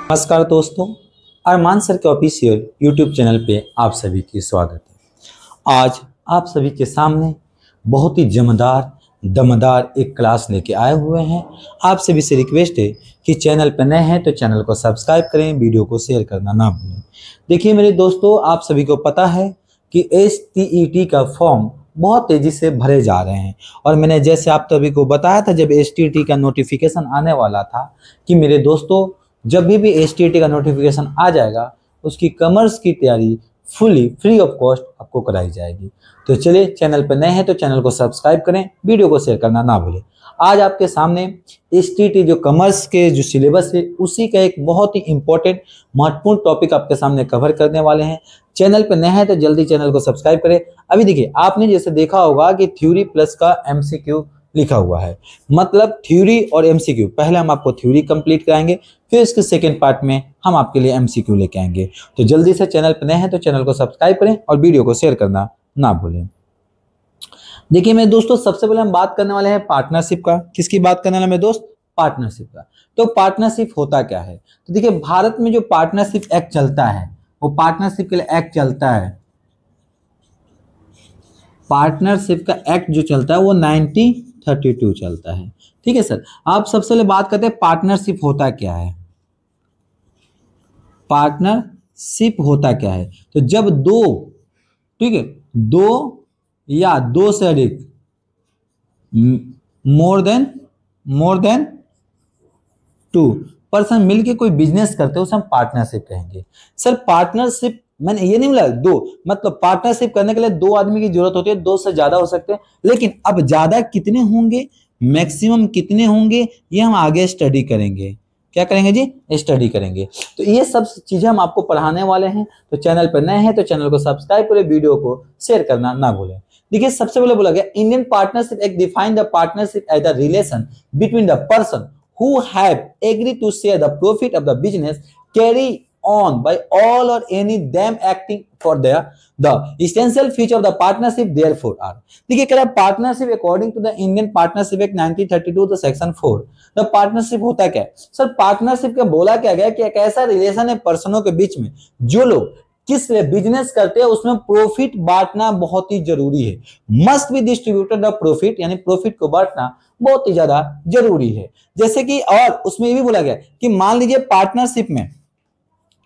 नमस्कार दोस्तों, अरमान सर के ऑफिशियल यूट्यूब चैनल पे आप सभी की स्वागत है। आज आप सभी के सामने बहुत ही जमदार दमदार एक क्लास लेके आए हुए हैं। आप सभी से रिक्वेस्ट है कि चैनल पर नए हैं तो चैनल को सब्सक्राइब करें, वीडियो को शेयर करना ना भूलें। देखिए मेरे दोस्तों, आप सभी को पता है कि STET का फॉर्म बहुत तेजी से भरे जा रहे हैं और मैंने जैसे आप सभी को बताया था जब STET का नोटिफिकेशन आने वाला था कि मेरे दोस्तों जब भी STET का नोटिफिकेशन आ जाएगा उसकी कॉमर्स की तैयारी फुली फ्री ऑफ कॉस्ट आपको कराई जाएगी। तो चलिए, चैनल पर नए हैं तो चैनल को सब्सक्राइब करें, वीडियो को शेयर करना ना भूलें। आज आपके सामने STET जो कॉमर्स के जो सिलेबस है उसी का एक बहुत ही इंपॉर्टेंट महत्वपूर्ण टॉपिक आपके सामने कवर करने वाले हैं। चैनल पर नए हैं तो जल्दी चैनल को सब्सक्राइब करें। अभी देखिए, आपने जैसे देखा होगा कि थ्योरी प्लस का MCQ लिखा हुआ है, मतलब थ्योरी और MCQ। पहले हम आपको थ्योरी कंप्लीट कराएंगे, फिर इसके सेकेंड पार्ट में हम आपके लिए MCQ लेके आएंगे। तो जल्दी से चैनल पर नए हैं तो चैनल को सब्सक्राइब करें और वीडियो को शेयर करना ना भूलें। देखिए मेरे दोस्तों, सबसे पहले हम बात करने वाले हैं पार्टनरशिप का। किसकी बात करने वाले मेरे दोस्त? पार्टनरशिप का। तो पार्टनरशिप होता क्या है? तो देखिए, भारत में जो पार्टनरशिप एक्ट चलता है वो पार्टनरशिप के लिए एक्ट चलता है। पार्टनरशिप का एक्ट जो चलता है वो 1932 चलता है। ठीक है सर, आप सबसे पहले बात करते हैं पार्टनरशिप होता क्या है। पार्टनरशिप होता क्या है? तो जब दो, ठीक है, दो या दो से अधिक, मोर देन टू पर्सन मिलके कोई बिजनेस करते हैं उसे हम पार्टनरशिप कहेंगे। सर पार्टनरशिप मैंने ये नहीं बोला दो, मतलब पार्टनरशिप करने के लिए दो आदमी की जरूरत होती है, दो से ज्यादा हो सकते हैं, लेकिन अब ज्यादा कितने होंगे, मैक्सिमम कितने होंगे, ये हम आगे स्टडी करेंगे। क्या करेंगे जी? स्टडी करेंगे। तो ये सब चीजें हम आपको पढ़ाने वाले हैं। तो चैनल पर नए हैं तो चैनल को सब्सक्राइब करें, वीडियो को शेयर करना ना भूलें। देखिए सबसे पहले बोला गया Indian partnership act define the partnership as the relation between the person who have agreed to share the profit of the business carry on by all or any them acting for the essential feature of the partnership therefore are। देखिए कह रहा है partnership according to the Indian partnership act 1932 the section 4। The partnership होता क्या है? Sir partnership का बोला क्या गया कि एक ऐसा रिलेशन है पर्सनों के बीच में जो लोग किस बिजनेस करते हैं उसमें प्रॉफिट बांटना बहुत ही जरूरी है। Must be distributed the profit, यानी प्रॉफिट को बांटना बहुत ही ज्यादा जरूरी है। जैसे कि और उसमें ये भी बोला गया कि मान लीजिए पार्टनरशिप में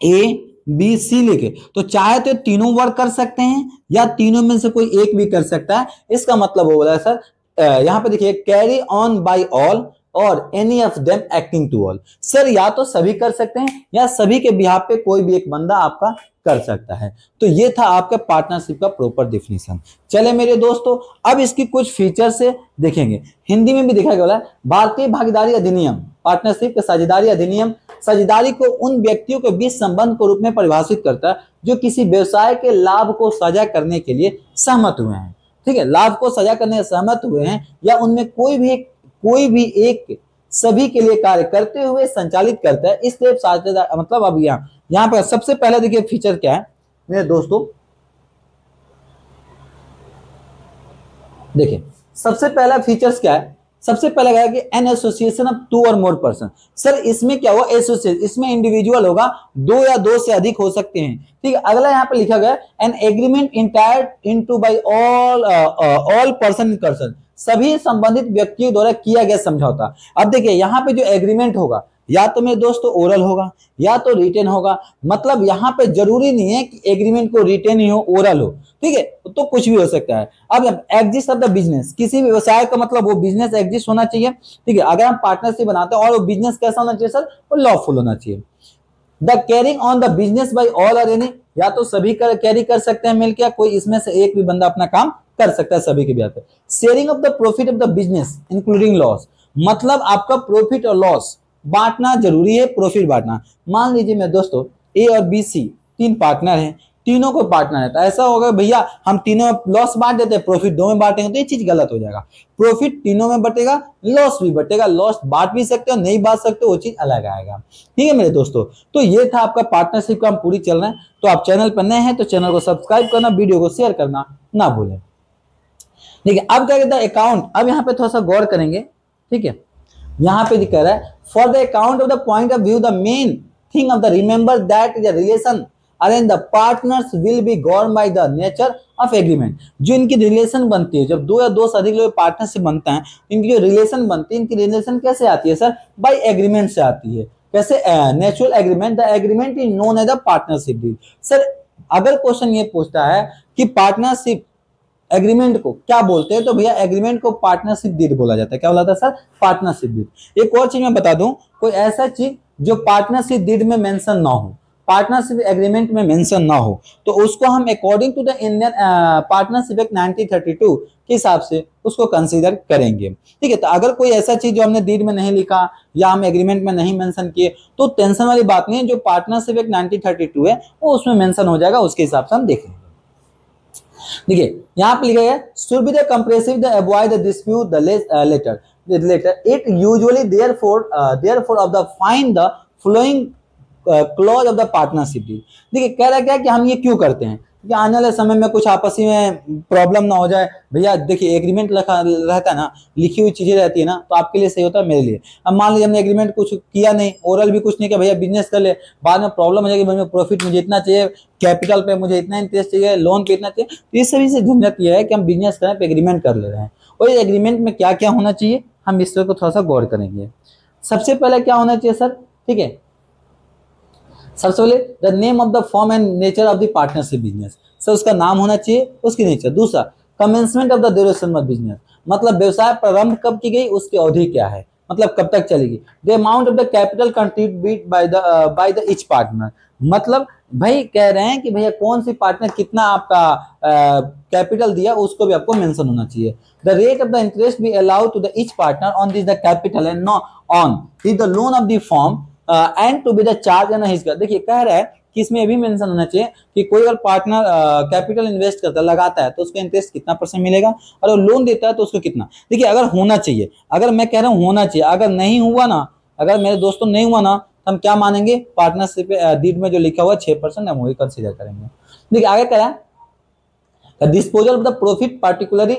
ABC लेके, तो चाहे तो तीनों वर्क कर सकते हैं या तीनों में से कोई एक भी कर सकता है। इसका मतलब वो बोला सर, यहां पे देखिए कैरी ऑन बाय ऑल और any of them acting to all. Sir या तो सभी कर सकते हैं या सभी के बिहाफ पे कोई भी एक बंदा आपका कर सकता है। तो ये था आपका पार्टनरशिप का प्रॉपर डेफिनेशन। चले मेरे दोस्तों, अब इसकी कुछ फीचर से देखेंगे। हिंदी में भी देखा गया है भारतीय भागीदारी अधिनियम, पार्टनरशिप के साझेदारी अधिनियम साझेदारी को उन व्यक्तियों के बीच संबंध के रूप में परिभाषित करता है जो किसी व्यवसाय के लाभ को साझा करने के लिए सहमत हुए हैं। ठीक है, लाभ को साझा करने से सहमत हुए हैं या उनमें कोई भी एक सभी के लिए कार्य करते हुए संचालित करता है, इसलिए साझेदार मतलब। अब यहाँ पर सबसे पहले देखिए फीचर क्या है मेरे दोस्तों, देखिए सबसे पहला फीचर्स क्या है। सबसे पहला क्या है कि एन एसोसिएशन ऑफ टू और मोर पर्सन। सर इसमें क्या हुआ? एसोसिएशन, इसमें इंडिविजुअल होगा, दो या दो से अधिक हो सकते हैं। ठीक है, अगला यहाँ पे लिखा गया an agreement entered into by all person in concern, सभी संबंधित व्यक्तियों द्वारा किया गया समझौता। अब देखिए यहाँ पे जो एग्रीमेंट होगा या तो मेरे दोस्तों ओरल होगा या तो रिटेन होगा, मतलब यहाँ पे जरूरी नहीं है कि एग्रीमेंट को रिटेन ही हो, ओरल हो। ठीक है, तो कुछ भी हो सकता है। अब एग्जिस्ट ऑफ द बिजनेस, किसी व्यवसाय का मतलब वो बिजनेस एग्जिस्ट होना चाहिए। ठीक है, अगर हम पार्टनरशिप बनाते हैं और वो बिजनेस कैसा होना चाहिए सर? वो लॉफुल होना चाहिए। The carrying on the business by all और एनी, या तो सभी कैरी कर सकते हैं मिलकर, कोई इसमें से एक भी बंदा अपना काम कर सकता है सभी के ब्याह पे। Sharing of the profit of the business including loss, मतलब आपका प्रॉफिट और लॉस बांटना जरूरी है, प्रॉफिट बांटना। मान लीजिए मेरे दोस्तों A और BC तीन पार्टनर हैं, तीनों को बांटना है, तो ऐसा होगा भैया हम तीनों में लॉस बांट देते हैं, प्रॉफिट दो में बांटेंगे, तो ये चीज गलत हो जाएगा। प्रॉफिट तीनों में बटेगा, लॉस भी बटेगा। लॉस बांट भी सकते हो, नहीं बांट सकते, वो चीज अलग आएगा। ठीक है मेरे दोस्तों, तो ये था आपका पार्टनरशिप का हम पूरी चल रहे हैं। तो आप चैनल पर नए हैं तो चैनल को सब्सक्राइब करना, वीडियो को शेयर करना ना भूलें। देखिए अब क्या कहता है अकाउंट, अब यहाँ पे थोड़ा सा गौर करेंगे। ठीक है, यहाँ पे कह रहा है for the account of the point of view the main thing of the remember that the relation arrange the partners will be govern by the nature of agreement. जो इनकी रिलेशन बनती है, जब दो या दो से अधिक लोग पार्टनरशिप बनता है, इनकी जो रिलेशन बनती है, इनकी रिलेशन कैसे आती है सर? बाय एग्रीमेंट से आती है। कैसे? Natural agreement, the agreement is known as the partnership deed. Sir अगर क्वेश्चन ये पूछता है कि पार्टनरशिप एग्रीमेंट को क्या बोलते हैं, तो भैया एग्रीमेंट को पार्टनरशिप डीड बोला जाता है। क्या बोला जाता है सर? Partnership deed. एक और चीज मैं बता दूं, कोई ऐसा चीज जो पार्टनरशिप डीड में मेंशन ना हो, पार्टनरशिप एग्रीमेंट में मेंशन ना हो, तो उसको हम according to the Indian partnership act 1932 के हिसाब से उसको कंसीडर करेंगे। ठीक है, तो अगर कोई ऐसा चीज जो हमने डीड में नहीं लिखा या हम एग्रीमेंट में नहीं मेंशन किए, तो टेंशन वाली बात नहीं है। जो पार्टनरशिप एक्ट 1932 है वो उसमें मेंशन हो जाएगा, उसके हिसाब से हम देखेंगे। देखिए यहाँ पे लिखा है should be the comprehensive the avoid the dispute the later it usually therefore of the find the following clause of the partnership deed. देखिए कह रहा है क्या कि हम ये क्यों करते हैं कि आने वाले समय में कुछ आपसी में प्रॉब्लम ना हो जाए। भैया देखिए एग्रीमेंट लिखा रहता है ना, लिखी हुई चीजें रहती है ना, तो आपके लिए सही होता है, मेरे लिए। अब मान लीजिए हमने एग्रीमेंट कुछ किया नहीं, ओरल भी कुछ नहीं किया, भैया बिजनेस कर ले, बाद में प्रॉब्लम हो जाएगी, भैया प्रॉफिट मुझे इतना चाहिए, कैपिटल पे मुझे इतना इंटरेस्ट चाहिए, लोन पे इतना चाहिए, तो इस सभी से झंझट यह है कि हम बिजनेस करें पे एग्रीमेंट कर ले रहे हैं। और ये एग्रीमेंट में क्या क्या होना चाहिए, हम इस को थोड़ा सा गौर करेंगे। सबसे पहले क्या होना चाहिए सर? ठीक है, सबसे पहले the name of the form and nature of the partnership business. Sir उसका नाम होना चाहिए, उसकी नेचर। दूसरा commencement of the duration of business, मतलब व्यवसाय प्रारंभ कब की गई, उसकी अवधि क्या है, मतलब कब तक चलेगी। The amount of the capital contribute by the each partner, मतलब भाई कह रहे हैं कि भैया कौन सी पार्टनर कितना आपका कैपिटल दिया, उसको भी आपको मेंशन होना चाहिए। The rate of the interest be allowed to the each partner on this the capital and no on the loan of the form and to be the charge and हिस्सा। देखिए कह रहा है कि इसमें भी मेंशन होना चाहिए कि कोई अगर पार्टनर कैपिटल इन्वेस्ट करता है, लगाता है, तो उसको इंटरेस्ट कितना % मिलेगा, और वो लोन देता है तो उसको कितना। देखिए अगर होना चाहिए, अगर मैं कह रहा हूँ होना चाहिए, अगर नहीं हुआ ना, अगर मेरे दोस्तों नहीं हुआ ना, तो हम क्या मानेंगे, पार्टनरशिप डीड में जो लिखा हुआ 6% हम वही कंसीडर करेंगे। देखिए आगे कह रहा है disposal of the profit particularly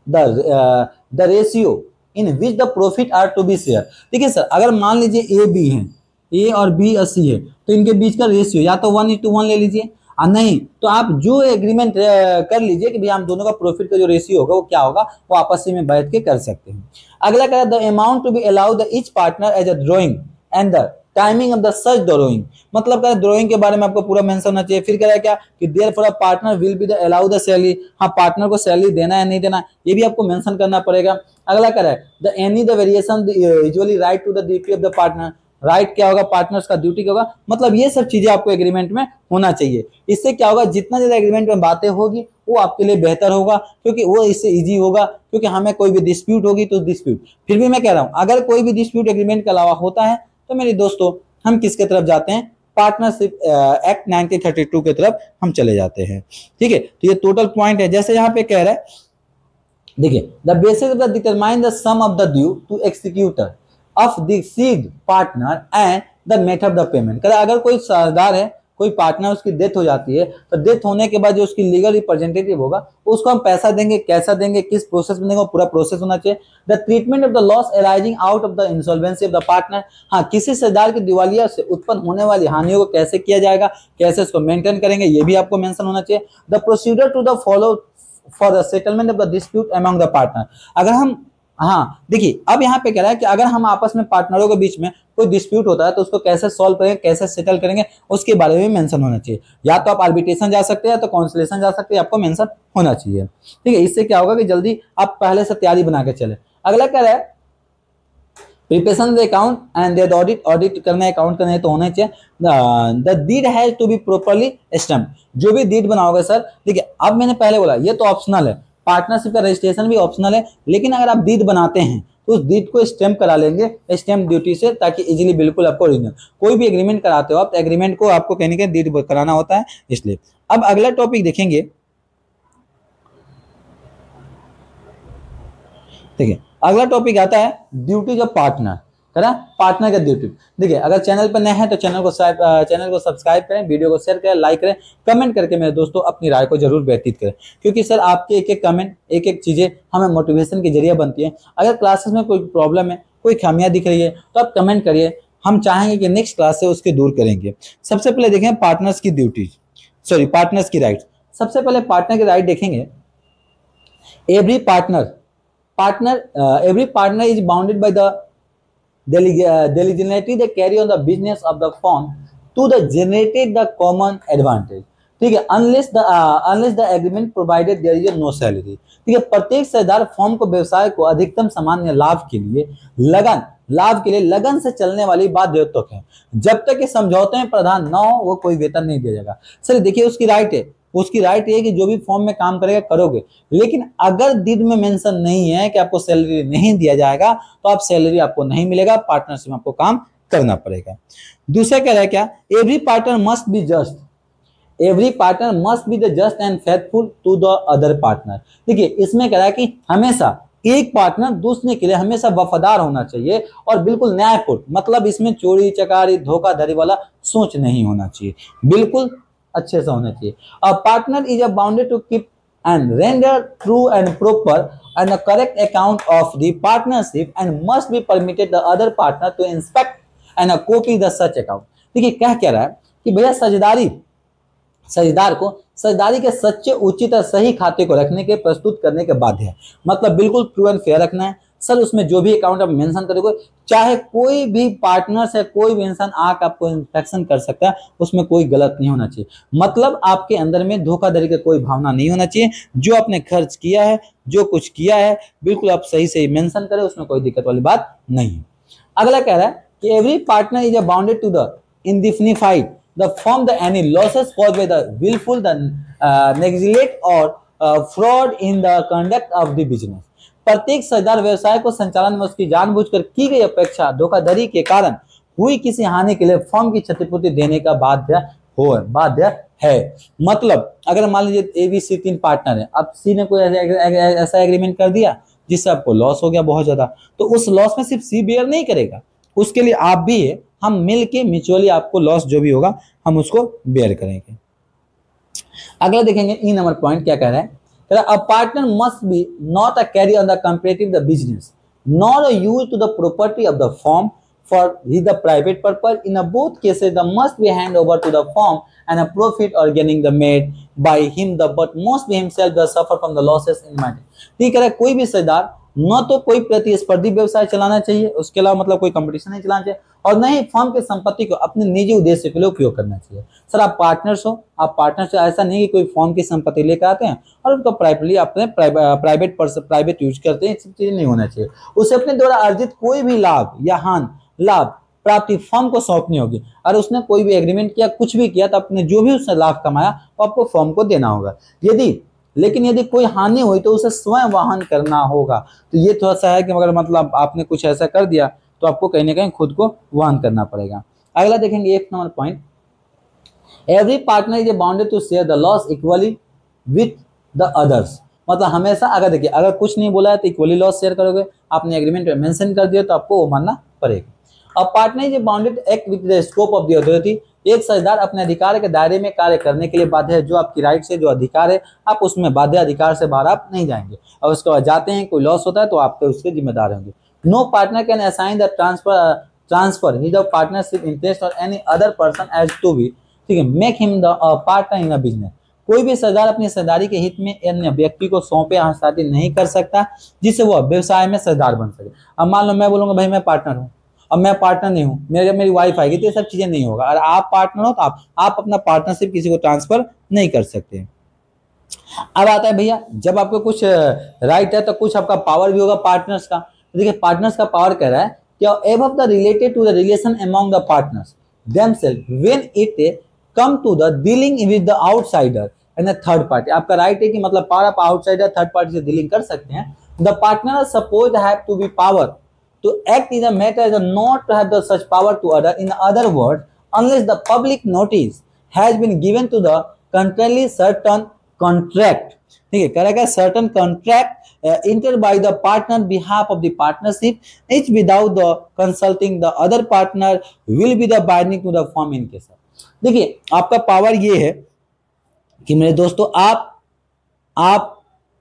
the ratio in which the profit are to be share. देखिए सर अगर मान लीजिए ए बी है, ए और बी 80 है, तो इनके बीच का रेशियो या तो 1:1 ले लीजिए, और नहीं तो आप जो एग्रीमेंट कर लीजिए कि भैया हम दोनों का प्रॉफिट का जो रेशियो होगा वो क्या होगा, वो आपस में बैठ के कर सकते हैं। अगला कह रहा है the amount to be allow the each partner as a drawing and the timing of the such drawing, मतलब क्या ड्रॉइंग के बारे में आपको पूरा मेंशन होना चाहिए। फिर कह रहा है क्या कि therefore a partner will be the allow the salary, हाँ पार्टनर को सैलरी देना है नहीं देना, ये भी आपको मेंशन करना पड़ेगा। अगला कह रहा है the any the variation usually right to the duty of the partner, right क्या होगा, पार्टनर्स का ड्यूटी क्या होगा, मतलब ये सब चीजें आपको एग्रीमेंट में होना चाहिए। इससे क्या होगा, जितना ज्यादा एग्रीमेंट में बातें होगी वो आपके लिए बेहतर होगा, क्योंकि वो इससे इजी होगा। क्योंकि हमें कोई भी डिस्प्यूट होगी तो डिस्प्यूट, फिर भी मैं कह रहा हूं अगर कोई भी डिस्प्यूट एग्रीमेंट के अलावा होता है तो मेरे दोस्तों हम किसके तरफ जाते हैं, पार्टनरशिप एक्ट 1932 की तरफ हम चले जाते हैं। ठीक है, तो ये टोटल पॉइंट है। जैसे यहाँ पे कह रहा है देखिए the basis of the determine the sum of the due to executor of the seed partner and the method of payment. अगर कोई साझेदार है, कोई पार्टनर उसकी डेथ हो जाती है, तो डेथ होने के बाद जो उसकी लीगल रिप्रेजेंटेटिव होगा उसको हम पैसा देंगे, कैसा देंगे, किस प्रोसेस में देंगे, पूरा प्रोसेस होना चाहिए। The treatment of the loss arising out of the insolvency of the partner, हाँ किसी साझेदार की दिवालिया से उत्पन्न होने वाली हानियों को कैसे किया जाएगा, कैसे उसको मेंटेन करेंगे, ये भी आपको मेंशन होना चाहिए। The procedure to the follow for the settlement of the dispute among the partner. अगर हम हाँ देखिए अब यहाँ पे कह रहा है कि अगर हम आपस में पार्टनरों के बीच में कोई डिस्प्यूट होता है तो उसको कैसे सॉल्व करेंगे, कैसे सेटल करेंगे, उसके बारे में मेंशन होना चाहिए। या तो आप आर्बिट्रेशन जा सकते हैं या तो कॉन्सलेशन जा सकते हैं, आपको मेंशन होना चाहिए। ठीक है, इससे क्या होगा कि जल्दी आप पहले से तैयारी बना के चले। अगला कह रहा है preparation the account and the audit करना, अकाउंट करना है तो होना चाहिए। The deed has to be properly stamped, जो भी डीड बनाओगे सर। देखिए अब मैंने पहले बोला ये तो ऑप्शनल है, पार्टनरशिप का रजिस्ट्रेशन भी ऑप्शनल है, लेकिन अगर आप डीड बनाते हैं तो उस डीड को स्टैम्प करा लेंगे स्टैम्प ड्यूटी से, ताकि इजीली बिल्कुल आपको ओरिजिनल कोई भी एग्रीमेंट कराते हो आप, तो एग्रीमेंट को आपको कहने के डीड कराना होता है इसलिए। अब अगला टॉपिक देखेंगे, देखिए अगला टॉपिक आता है ड्यूटीज ऑफ पार्टनर, है ना, पार्टनर का ड्यूटी। देखिए अगर चैनल पर नए हैं तो चैनल को सब्सक्राइब करें, वीडियो को शेयर करें, लाइक करें, कमेंट करके मेरे दोस्तों अपनी राय को जरूर व्यतीत करें, क्योंकि सर आपके एक एक कमेंट, एक एक चीजें हमें मोटिवेशन के जरिए बनती है। अगर क्लासेस में कोई प्रॉब्लम है, कोई खामियां दिख रही है तो आप कमेंट करिए, हम चाहेंगे कि नेक्स्ट क्लास से उसके दूर करेंगे। सबसे पहले देखें पार्टनर्स की ड्यूटीज, सॉरी पार्टनर्स की राइट्स। सबसे पहले पार्टनर की राइट देखेंगे। Every partner is bounded by the diligently they carry on the business of the firm to the generated the common advantage। ठीक है, unless the agreement provided there is no salary। ठीक है, प्रत्येक साझेदार firm को व्यवसाय को अधिकतम सामान्य लाभ के लिए लगन से चलने वाली बाध्यता है। जब तक ये समझौते में प्रावधान न हो वो कोई वेतन नहीं दिया जाएगा। सर देखिए उसकी राइट है कि जो भी फॉर्म में काम करेगा करोगे, लेकिन अगर डीड में मेंशन नहीं है कि आपको सैलरी नहीं दिया जाएगा तो आप सैलरी आपको नहीं मिलेगा, पार्टनरशिप में आपको काम करना पड़ेगा। दूसरा कह रहा है क्या, every partner must be the just and faithful to the other partner. देखिए इसमें कह रहा है कि हमेशा एक पार्टनर दूसरे के लिए हमेशा वफादार होना चाहिए और बिल्कुल न्यायपूर्ण, मतलब इसमें चोरी चकारी धोखाधड़ी वाला सोच नहीं होना चाहिए, बिल्कुल अच्छे से होना चाहिए। A partner is bounded to keep and render true and proper and correct account of the partnership and must be permitted the other partner to inspect and copy the such account. देखिए क्या रहा है कि भैया साझेदार को साझेदारी के सच्चे उचित और सही खाते को रखने के प्रस्तुत करने के बाध्य है, मतलब बिल्कुल ट्रू एंड फेयर रखना है। सर उसमें जो भी अकाउंट आप मेंशन करोगे, चाहे कोई भी पार्टनर से कोई भी इंसान आके आपको इंस्पेक्शन कर सकता है, उसमें कोई गलत नहीं होना चाहिए, मतलब आपके अंदर में धोखाधड़ी का कोई भावना नहीं होना चाहिए। जो आपने खर्च किया है, जो कुछ किया है, बिल्कुल आप सही मेंशन करें, उसमें कोई दिक्कत वाली बात नहीं है। अगला कह रहा है कि every partner is bounded to the indemnified the firm the any losses caused by the willful the negligent or fraud in the conduct of the business। प्रत्येक साझेदार व्यवसाय को संचालन में उसकी जानबूझकर की गई अपेक्षा धोखाधड़ी के कारण हुई किसी हानि के लिए फर्म की क्षतिपूर्ति देने का बाध्य है। मतलब अगर मान लीजिए ABC 3 पार्टनर है, अब C ने कोई ऐसा एग्रीमेंट कर दिया जिससे आपको लॉस हो गया बहुत ज्यादा, तो उस लॉस में सिर्फ C बेयर नहीं करेगा, उसके लिए आप भी है, हम मिलके म्यूचुअली आपको लॉस जो भी होगा हम उसको बेयर करेंगे। अगला देखेंगे ई नंबर पॉइंट क्या कह रहा है, a partner must be not a carry on the comparative the business nor a use to the property of the firm for the private purpose in both cases the must be hand over to the firm and a profit or gaining the made by him the but must be himself the suffer from the losses in matter. ठीक है, कोई भी साझेदार न तो कोई प्रतिस्पर्धी व्यवसाय चलाना चाहिए, उसके अलावा मतलब कोई कंपटीशन नहीं चलाना चाहिए, और न ही फर्म की संपत्ति को अपने निजी उद्देश्य के लिए उपयोग करना चाहिए। सर आप पार्टनर्स हो, ऐसा नहीं कि कोई फर्म की संपत्ति लेकर आते हैं और उनको प्राइवेटली अपने प्राइवेट यूज करते हैं, सब चीजें नहीं होना चाहिए। उसे अपने द्वारा अर्जित कोई भी लाभ प्राप्ति फर्म को सौंपनी होगी। और उसने कोई भी एग्रीमेंट किया, कुछ भी किया, तो अपने जो भी उसने लाभ कमाया वो आपको फर्म को देना होगा। लेकिन यदि कोई हानि हुई तो उसे स्वयं वहन करना होगा। तो ये थोड़ा सा है कि अगर मतलब आपने कुछ ऐसा कर दिया तो आपको कहीं ना कहीं खुद को वहन करना पड़ेगा। अगला देखेंगे 1 number point, every partner is bounded to share the loss equally with the others. मतलब हमेशा अगर कुछ नहीं बोला है तो इक्वली लॉस शेयर करोगे, आपने एग्रीमेंट में मेंशन कर दिया तो आपको वो मानना पड़ेगा। अब partner is bounded act with the scope of the authority. एक साझेदार अपने अधिकार के दायरे में कार्य करने के लिए बाध्य है। जो आपकी राइट से जो अधिकार है आप उसमें बाध्य, अधिकार से बाहर आप नहीं जाएंगे। और उसके बाद जाते हैं, कोई लॉस होता है तो आप उसके जिम्मेदार होंगे। No partner can assign the transfer his partnership interest or any other person as to be, ठीक है, make him the partner in a business. कोई भी साझेदार अपनी साझेदारी के हित में अन्य व्यक्ति को सौंपे हस्तांतरित नहीं कर सकता जिससे वह व्यवसाय में साझेदार बन सके। अब मान लो मैं बोलूंगा भाई मैं पार्टनर हूँ, अब मैं पार्टनर नहीं हूँ, मेरी वाइफ आएगी, तो ये सब चीजें नहीं होगा। और आप पार्टनर हो तो आप अपना पार्टनरशिप किसी को ट्रांसफर नहीं कर सकते। अब आता है भैया, जब आपको कुछ राइट है तो कुछ आपका पावर भी होगा पार्टनर्स का। देखिए पार्टनर्स का पावर कह रहा है कि above the related to the relation among the partners themself when it come to the dealing with the outsider and third party. आपका राइट है कि मतलब पावर आप आउटसाइडर थर्ड पार्टी से डीलिंग कर सकते हैं। The partner supposed have to be power to act in a matter as a not to have the such power to other. In other words, unless the public notice has been given to the contrary certain contract, ठीक है, करेगा certain contract entered by the partner behalf of the partnership each without the consulting the other partner will be the binding to the firm in case। देखिए आपका power ये है कि मेरे दोस्तों आप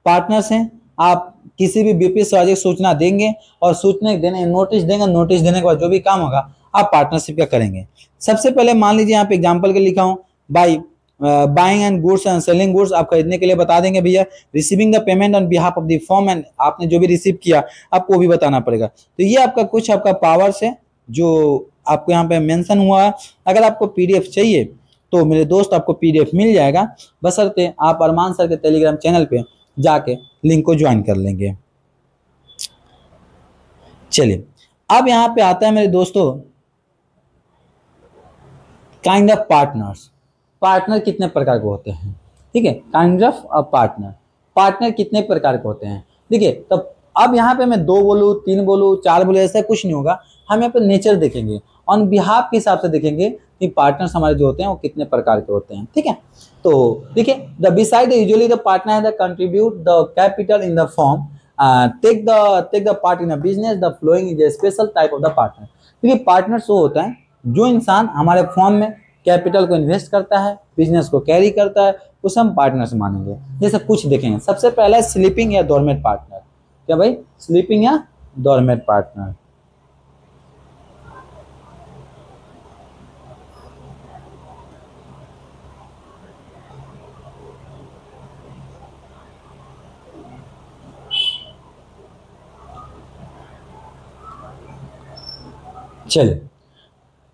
पार्टनर्स हैं, आप किसी भी बीपी साजिश सूचना देंगे और सूचना देने नोटिस देंगे, नोटिस देने के बाद जो भी काम होगा आप पार्टनरशिप क्या करेंगे। सबसे पहले मान लीजिए यहाँ पे एग्जाम्पल के लिखा हूँ, buying and goods and selling goods, आप खरीदने के लिए बता देंगे भैया। Receiving the payment on behalf of the firm, and आपने जो भी रिसीव किया आपको वो भी बताना पड़ेगा। तो ये आपका कुछ आपका पावर्स है जो आपको यहाँ पे मेंशन हुआ है। अगर आपको पीडीएफ चाहिए तो मेरे दोस्त आपको पीडीएफ मिल जाएगा, बशर्ते आप अरमान सर के टेलीग्राम चैनल पे जाके लिंक को ज्वाइन कर लेंगे। चलिए अब यहाँ पे आता है मेरे दोस्तों काइंड ऑफ पार्टनर्स। पार्टनर कितने प्रकार के होते हैं, ठीक है। काइंड ऑफ पार्टनर, पार्टनर कितने प्रकार के होते हैं, देखिए। तब अब यहाँ पे मैं 2 बोलूँ, 3 बोलूँ, 4 बोलूँ, ऐसा कुछ नहीं होगा। हम यहाँ पे नेचर देखेंगे, ऑन बिहाफ के हिसाब से देखेंगे कि पार्टनर्स हमारे जो होते हैं वो कितने प्रकार के होते हैं, ठीक है। तो देखिए, the beside usually the partner है the contribute the capital in the form, take the part in a business, the flowing is a special type of the partner. देखिए पार्टनर्स वो होता है जो इंसान हमारे फॉर्म में कैपिटल को इन्वेस्ट करता है, बिजनेस को कैरी करता है, उसे हम पार्टनर्स मानेंगे। जैसे कुछ देखेंगे, सबसे पहला स्लीपिंग या डोरमेट पार्टनर। क्या भाई, स्लीपिंग या डोरमेट पार्टनर। चलिए,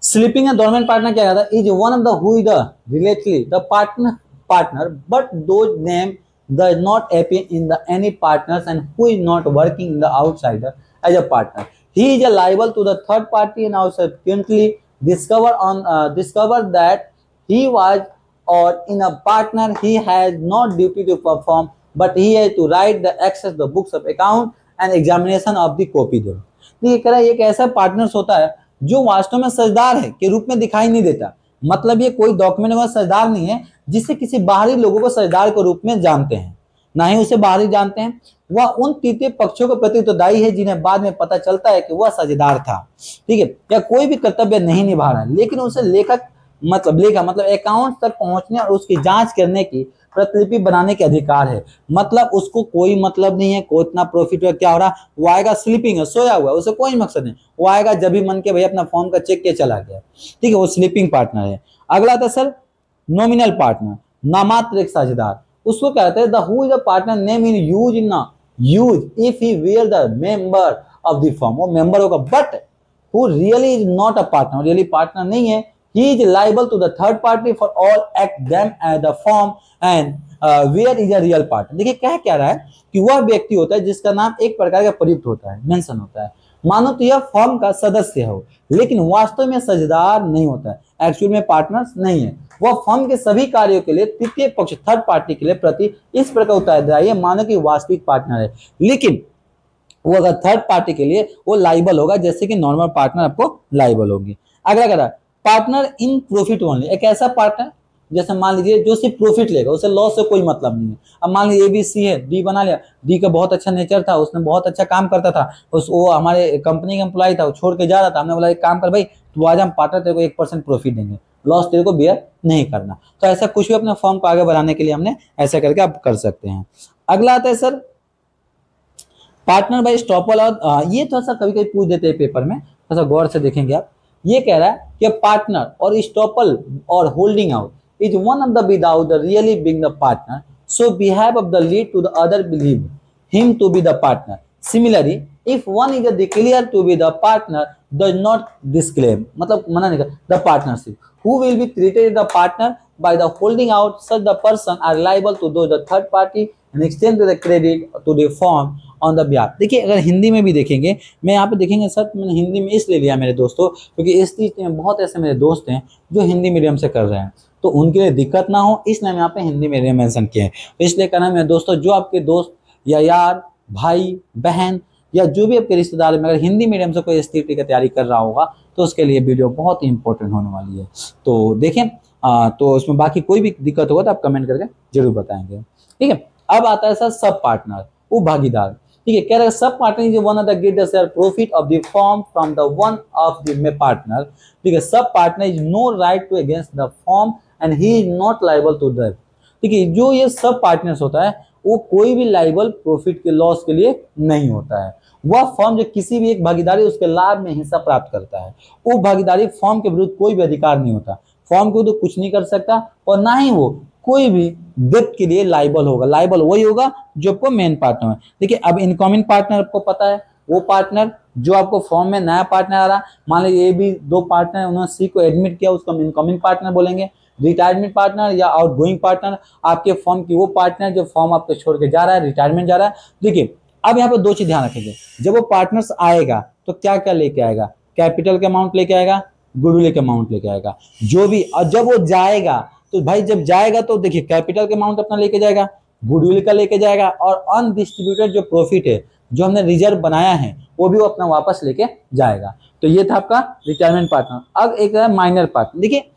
स्लीपिंग एंड डोरमेंट पार्टनर क्या कहता है, is one of the who is the relatively the partner but those name does not appear in the any partners and who is not working in the outsider as a partner. He is liable to the third party and subsequently discover that he was or in a partner he has not duty to perform but he has to write the access the books of account and examination of the copy दो। ये कह रहा है एक ऐसा partners होता है जो वास्तव में साझेदार है के रूप में दिखाई नहीं देता, मतलब ये कोई डॉक्यूमेंट में साझेदार नहीं है जिससे किसी बाहरी लोगों को साझेदार के रूप में जानते हैं, ना ही उसे बाहरी जानते हैं। वह उन तृतीय पक्षों के प्रति उत्तरदायी है जिन्हें बाद में पता चलता है कि वह साझेदार था, ठीक है, या कोई भी कर्तव्य नहीं निभा रहा है, लेकिन उसे लेखा मतलब अकाउंट तक पहुंचने और उसकी जांच करने की प्रतिलिपि बनाने के अधिकार है। मतलब उसको कोई मतलब नहीं है कोई इतना प्रॉफिट क्या हो रहा, वो आएगा स्लीपिंग है, सोया हुआ है, उसे कोई मकसद नहीं, वो आएगा जब भी मन के भैया अपना फॉर्म का चेक के चला गया, ठीक है, वो स्लीपिंग पार्टनर है। अगला था सर नॉमिनल पार्टनर, नामात्र एक साझेदार। उसको कहते हैं the who is the partner name in use if he were the member of the firm, वो मेंबर होगा but who really is not a partner, really partner नहीं है। He is liable to the third party for all act them as the firm and where is a real partner। देखिए क्या रहा है कि वह व्यक्ति होता है जिसका नाम एक प्रकार का प्रयुक्त होता है, मेंशन होता है, मानो तो यह फर्म का सदस्य हो लेकिन वास्तव में साझेदार नहीं होता है, एक्चुअल में पार्टनर्स नहीं है। वह फर्म के सभी कार्यों के लिए तृतीय पक्ष थर्ड पार्टी के लिए प्रति इस प्रकार उत्तरदायी है मानो कि वास्तविक पार्टनर है, लेकिन वो अगर थर्ड पार्टी के लिए वो लाइबल होगा जैसे कि नॉर्मल पार्टनर आपको लाइबल होगी। अगला कह रहा है पार्टनर इन प्रॉफिट ओनली, एक ऐसा पार्टनर जैसे मान लीजिए जो सिर्फ प्रॉफिट लेगा, उसे लॉस से कोई मतलब नहीं है। अब मान लीजिए ABC है, डी बना लिया, डी का बहुत अच्छा नेचर था, उसने बहुत अच्छा काम करता था, वो हमारे कंपनी का एम्प्लॉय था, वो छोड़ के जा रहा था, हमने बोला एक काम कर भाई तू आज हम पार्टनर तेरे को 1% प्रॉफिट देंगे, लॉस तेरे को बेयर नहीं करना। तो ऐसा कुछ भी अपने फर्म को आगे बढ़ाने के लिए हमने ऐसा करके आप कर सकते हैं। अगला आता है सर पार्टनर बाय स्टॉपल, और ये थोड़ा सा कभी कभी पूछ देते हैं पेपर में, थोड़ा सा गौर से देखेंगे आप। ये कह रहा है कि पार्टनर और स्टॉपल और holding out is one of the without the really being the partner, so behave of the lead to the other believe him to be the partner. Similarly if one is declare to be the partner does not disclaim, मतलब मना नहीं कर the partnership, who will be treated the partner by the holding out, such the person are liable to the third party and extend the credit to the firm on the behalf। देखिए अगर हिंदी में भी देखेंगे, मैं यहाँ पे देखेंगे sir मैंने हिंदी में इसलिए लिया मेरे दोस्तों क्योंकि इस चीज में बहुत ऐसे मेरे दोस्त हैं जो हिंदी मीडियम से कर रहे हैं, तो उनके लिए दिक्कत ना हो इसलिए मैं यहाँ पे हिंदी मीडियम मेंशन किया है। तो इसलिए कहना मेरे दोस्तों जो आपके दोस्त या यार भाई बहन या जो भी आपके रिश्तेदार में अगर हिंदी मीडियम से कोई STT की तैयारी कर रहा होगा तो उसके लिए वीडियो बहुत ही इंपॉर्टेंट होने वाली है। तो देखें तो उसमें बाकी कोई भी दिक्कत होगा तो आप कमेंट करके जरूर बताएंगे, ठीक है। अब आता है सर सब पार्टनर, वो भागीदार, ठीक है। कह रहे हैं sub partner is one of the get the share profit of the firm from the one of the partner, ठीक है। Sub partner is no right to against the firm and he is not liable to that, ठीक है। जो ये सब partners होता है वो कोई भी लाइबल प्रॉफिट के लॉस के लिए नहीं होता है। वह फर्म जो किसी भी एक भागीदारी उसके लाभ में हिस्सा प्राप्त करता है, वो भागीदारी फर्म के विरुद्ध कोई भी अधिकार नहीं होता, फर्म के विरुद्ध कुछ नहीं कर सकता और ना ही वो कोई भी डेब्ट के लिए लाइबल होगा। लाइबल वही होगा जो आपको मेन पार्टनर है। देखिए अब इनकमिंग पार्टनर आपको पता है, वो पार्टनर जो आपको फॉर्म में नया पार्टनर आ रहा, मान लीजिए ये भी दो पार्टनर है, उन्होंने सी को एडमिट किया, उसको हम इनकमिंग पार्टनर बोलेंगे। रिटायरमेंट पार्टनर या आउटगोइंग पार्टनर आपके फॉर्म की वो पार्टनर जो फॉर्म आपको छोड़ के जा रहा है, रिटायरमेंट जा रहा है। देखिए अब यहाँ पे दो चीज ध्यान रखेंगे, जब वो पार्टनर्स आएगा तो क्या क्या लेके आएगा, कैपिटल के अमाउंट लेके आएगा, गुडविल के अमाउंट लेके आएगा, जो भी। और जब वो जाएगा तो भाई जब जाएगा तो देखिए कैपिटल के अमाउंट अपना लेके जाएगा, गुडविल का लेके जाएगा, और अनडिस्ट्रीब्यूटेड जो प्रॉफिट है जो हमने रिजर्व बनाया है वो भी वो अपना वापस लेके जाएगा। तो ये था आपका रिटायरमेंट पार्टनर। अब एक है माइनर पार्टनर। देखिए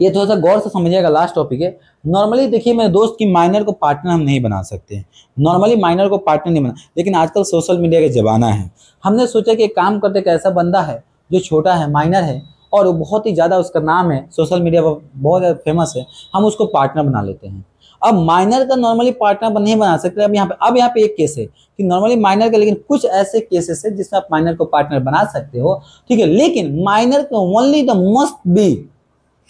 ये थोड़ा सा गौर से समझिएगा, लास्ट टॉपिक है। नॉर्मली देखिए मेरे दोस्त की माइनर को पार्टनर हम नहीं बना सकते, नॉर्मली माइनर को पार्टनर नहीं बना, लेकिन आजकल सोशल मीडिया का जमाना है, हमने सोचा कि एक काम करते, एक ऐसा बंदा है जो छोटा है, माइनर है, और वो बहुत ही ज़्यादा उसका नाम है सोशल मीडिया पर, बहुत ज़्यादा फेमस है, हम उसको पार्टनर बना लेते हैं। अब माइनर का नॉर्मली पार्टनर नहीं बना सकते। अब यहाँ पे एक केस है कि नॉर्मली माइनर का, लेकिन कुछ ऐसे केसेस है जिसमें आप माइनर को पार्टनर बना सकते हो, ठीक है, लेकिन माइनर का only the must B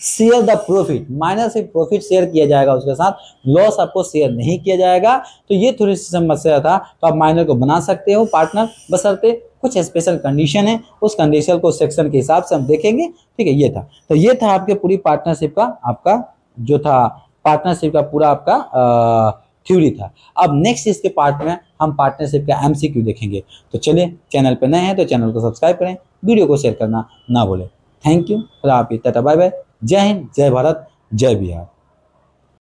share the profit, minor से प्रॉफिट शेयर किया जाएगा उसके साथ, लॉस आपको शेयर नहीं किया जाएगा। तो ये थोड़ी सी समस्या था, तो आप माइनर को बना सकते हो पार्टनर, बशर्ते कुछ स्पेशल कंडीशन है, उस कंडीशन को सेक्शन के हिसाब से हम देखेंगे, ठीक है। ये था, तो ये था आपके पूरी पार्टनरशिप का, आपका जो था पार्टनरशिप का पूरा आपका थ्योरी था। अब नेक्स्ट इसके पार्ट में हम पार्टनरशिप का एमसीक्यू देखेंगे। तो चलिए, चैनल पे नए हैं तो चैनल को सब्सक्राइब करें, वीडियो को शेयर करना ना भूलें। थैंक यू, खुदा हाफिज़, टाटा बाय बाय, जय हिंद, जय भारत, जय बिहार।